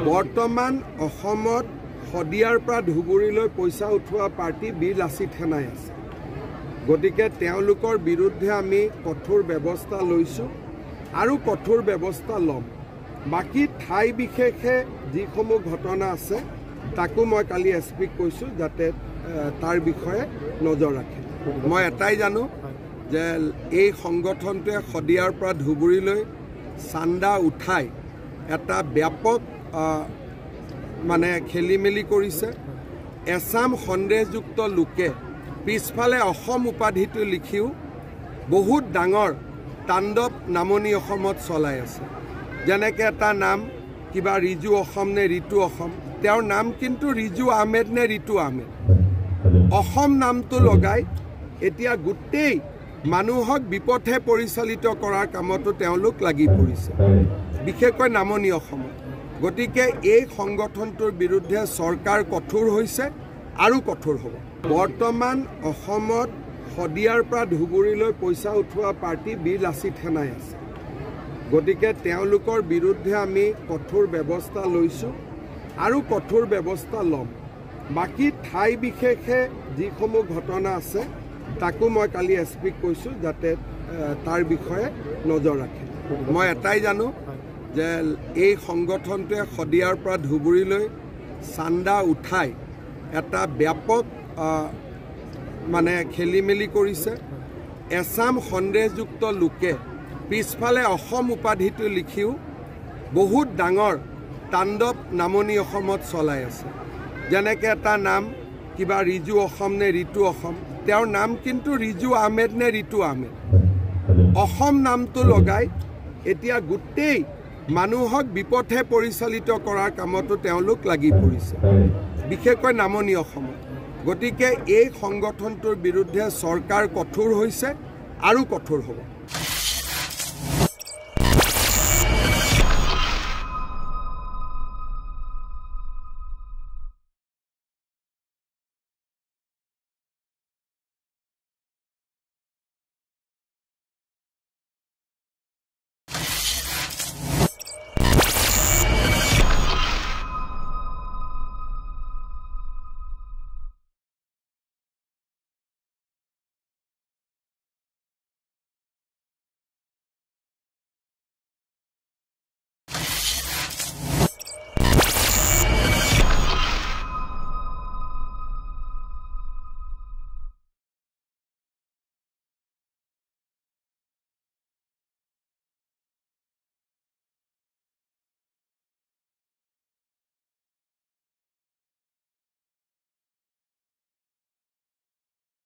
বৰ্তমান অসমত শদিয়াৰ পৰা ধুবুৰীলৈ পইচা উঠোৱা পাৰ্টি বীৰ লাচিত সেনাই আছে। গতিকে তেওঁলোকৰ বিৰুদ্ধে আমি কঠোৰ ব্যৱস্থা লৈছোঁ আৰু কঠোৰ ব্যৱস্থা ল'ম। বাকী ঠাই বিশেষে যিসমূহ ঘটনা আছে তাকো মই কালি এছপিক কৈছোঁ যাতে তাৰ বিষয়ে নজৰ ৰাখে। মই এটাই জানো যে এই সংগঠনটোৱে শদিয়াৰ পৰা ধুবুৰীলৈ চান্দা উঠাই এটা ব্যাপক মানে খেলি মেলি কৰিছে। এছাম সন্দেহযুক্ত লোকে পিছফালে অসম উপাধিটো লিখিও বহুত ডাঙৰ তাণ্ডৱ নামনি অসমত চলাই আছে। যেনেকৈ এটা নাম কিবা ৰিজু অসম নে ৰিতু অসম, তেওঁৰ নাম কিন্তু ৰিজু আহমেদ নে ৰিতু আহমেদ। অসম নামটো লগাই এতিয়া গোটেই মানুহক বিপথে পৰিচালিত কৰাৰ কামতো তেওঁলোক লাগি পৰিছে, বিশেষকৈ নামনি অসমত। গতিকে এই সংগঠনটোৰ বিৰুদ্ধে চৰকাৰ কঠোৰ হৈছে আৰু কঠোৰ হ'ব। বৰ্তমান অসমত শদিয়াৰ পৰা ধুবুৰীলৈ পইচা উঠোৱা পাৰ্টি বীৰ লাচিত সেনাই আছে। গতিকে তেওঁলোকৰ বিৰুদ্ধে আমি কঠোৰ ব্যৱস্থা লৈছোঁ আৰু কঠোৰ ব্যৱস্থা ল'ম। বাকী ঠাই বিশেষে যিসমূহ ঘটনা আছে তাকো মই কালি এছপিক কৈছোঁ যাতে তাৰ বিষয়ে নজৰ ৰাখে। মই এটাই জানো যে এই সংগঠনটোৱে শদিয়াৰ পৰা ধুবুৰীলৈ চান্দা উঠাই এটা ব্যাপক মানে খেলি মেলি কৰিছে। এছাম সন্দেহযুক্ত লোকে পিছফালে অসম উপাধিটো লিখিও বহুত ডাঙৰ তাণ্ডৱ নামনি অসমত চলাই আছে। যেনেকৈ এটা নাম কিবা ৰিজু অসম নে ৰিতু অসম, তেওঁৰ নাম কিন্তু ৰিজু আহমেদ নে ৰিতু আহমেদ। অসম নামটো লগাই এতিয়া গোটেই মানুহক বিপথে পৰিচালিত কৰাৰ কামতো তেওঁলোক লাগি পৰিছে, বিশেষকৈ নামনি অসমত। গতিকে এই সংগঠনটোৰ বিৰুদ্ধে চৰকাৰ কঠোৰ হৈছে আৰু কঠোৰ হ'ব।